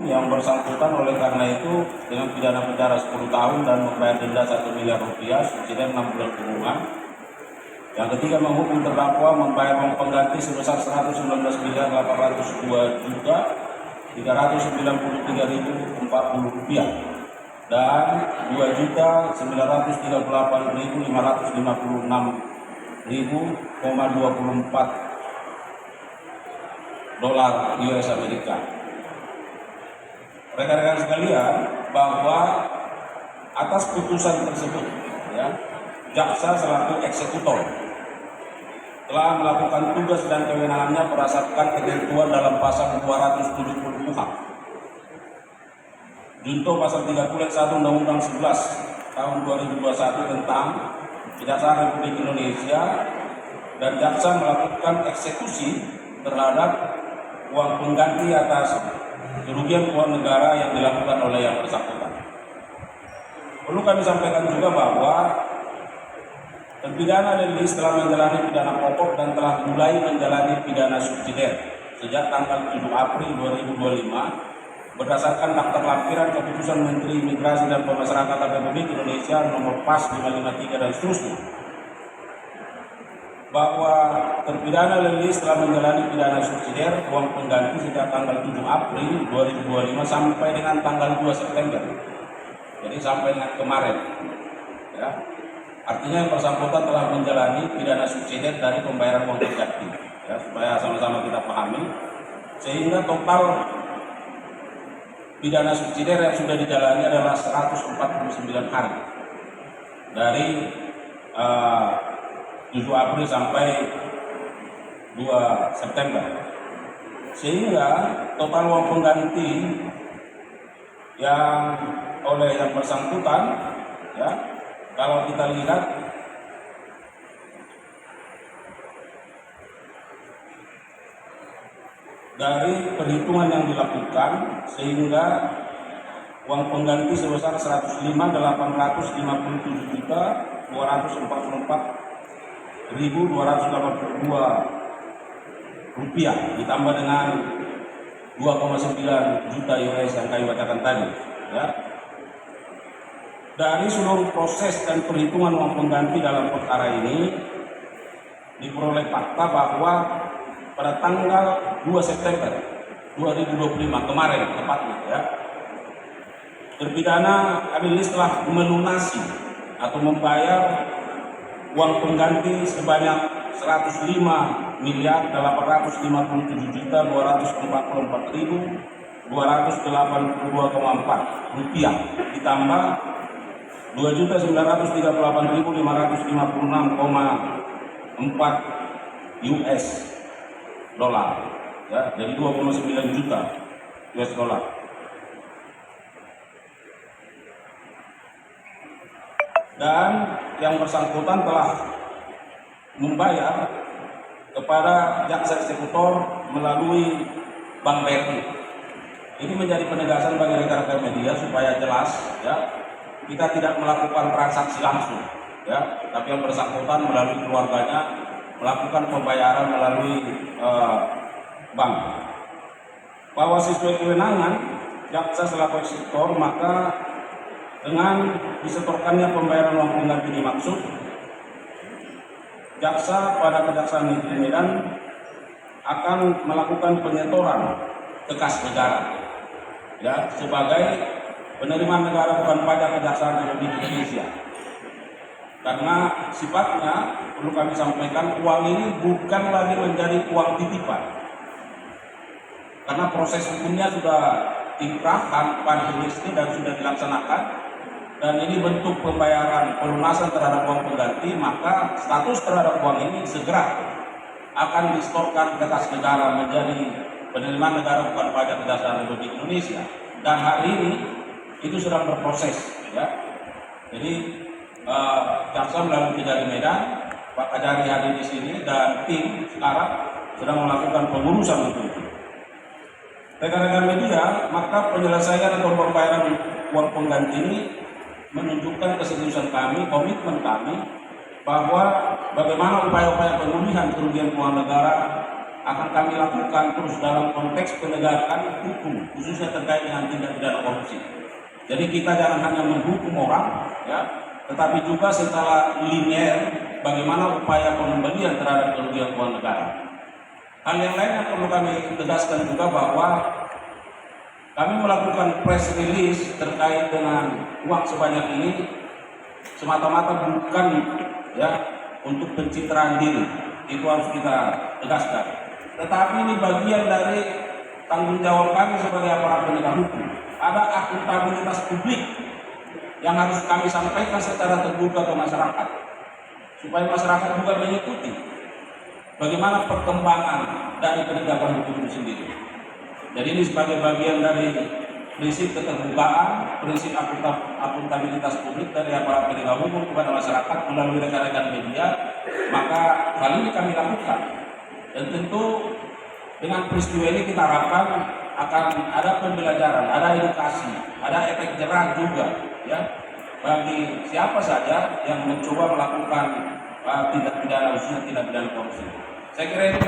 yang bersangkutan oleh karena itu dengan pidana penjara 10 tahun dan membayar denda 1 miliar rupiah subsidi 6 bulan kurungan. Yang ketiga, menghukum terdakwa membayar uang pengganti sebesar 119.802.393.040 rupiah dan 2.938.556.24 dolar US Amerika. Rekan-rekan sekalian, bahwa atas putusan tersebut, jaksa selaku eksekutor telah melakukan tugas dan kewenangannya berdasarkan ketentuan dalam pasal 270 KUHP, junto pasal 31 Undang-Undang 11 tahun 2021 tentang Kejaksaan Republik Indonesia, dan jaksa melakukan eksekusi terhadap uang pengganti atas kerugian keuangan negara yang dilakukan oleh yang bersangkutan. Perlu kami sampaikan juga bahwa terpidana Lelis telah menjalani pidana pokok dan telah mulai menjalani pidana subsidiar sejak tanggal 7 April 2025 berdasarkan daftar lampiran keputusan Menteri Imigrasi dan Pemasyarakatan Republik Indonesia nomor PAS 553 dan seterusnya, bahwa terpidana Lelis telah menjalani pidana subsidiar uang pengganti sejak tanggal 7 April 2025 sampai dengan tanggal 2 September. Jadi sampai dengan kemarin. Artinya yang bersangkutan telah menjalani pidana subsidiar dari pembayaran uang pengganti. Supaya sama-sama kita pahami, sehingga total pidana subsidiar yang sudah dijalani adalah 149 hari dari 7 April sampai 2 September, sehingga total uang pengganti yang oleh yang bersangkutan, kalau kita lihat dari perhitungan yang dilakukan, sehingga uang pengganti sebesar 105.850.244.282 rupiah ditambah dengan 2,9 juta US yang kami bacakan tadi. Dari seluruh proses dan perhitungan uang pengganti dalam perkara ini diperoleh fakta bahwa pada tanggal 2 September 2025 kemarin tepatnya, terpidana Lelis telah melunasi atau membayar uang pengganti sebanyak 105.854.284 rupiah ditambah 2.938.556,4 US dolar, jadi 2,9 juta US dolar. Dan yang bersangkutan telah membayar kepada jaksa eksekutor melalui Bank BRI. Ini menjadi penegasan bagi rekan-rekan media supaya jelas, kita tidak melakukan transaksi langsung, tapi yang bersangkutan melalui keluarganya melakukan pembayaran melalui bank. Bahwa sesuai kewenangan jaksa selaku eksekutor, maka dengan disetorkannya pembayaran uang pengganti dimaksud, jaksa pada Kejaksaan Negeri Medan akan melakukan penyetoran ke kas negara, sebagai penerimaan negara bukan pajak Kejaksaan Republik Indonesia. Karena sifatnya, perlu kami sampaikan, uang ini bukan lagi menjadi uang titipan, karena proses hukumnya sudah dikrahkan pada ini dan sudah dilaksanakan, dan ini bentuk pembayaran pelunasan terhadap uang pengganti, maka status terhadap uang ini segera akan disetorkan ke kas negara menjadi penerimaan negara bukan pajak Kejaksaan Republik Indonesia, dan hari ini itu sedang berproses. Jadi jaksa melalui Kejari Medan, Pak Kajari hadir di sini, dan tim sekarang sedang melakukan pengurusan untuk itu. Rekan-rekan media, maka penyelesaian atau pembayaran uang pengganti ini menunjukkan keseriusan kami, komitmen kami, bahwa bagaimana upaya-upaya pemulihan kerugian keuangan negara akan kami lakukan terus dalam konteks penegakan hukum, khususnya terkait dengan tindak pidana korupsi. Jadi kita jangan hanya menghukum orang, ya, tetapi juga secara linier bagaimana upaya pengembalian terhadap kerugian keuangan negara. Hal yang lain yang perlu kami tegaskan juga bahwa kami melakukan press release terkait dengan uang sebanyak ini semata-mata bukan, ya, untuk pencitraan diri, itu harus kita tegaskan. Tetapi ini bagian dari tanggung jawab kami sebagai aparat penegak hukum. Ada akuntabilitas publik yang harus kami sampaikan secara terbuka ke masyarakat, supaya masyarakat juga mengikuti bagaimana perkembangan dari penegakan hukum itu sendiri. Jadi ini sebagai bagian dari prinsip keterbukaan, prinsip akuntabilitas publik dari aparat penegak hukum kepada masyarakat melalui rekan-rekan media, maka hal ini kami lakukan. Dan tentu dengan peristiwa ini kita harapkan akan ada pembelajaran, ada edukasi, ada efek jerah juga, ya, bagi siapa saja yang mencoba melakukan tindak pidana, khususnya tindak pidana korupsi. Saya kira itu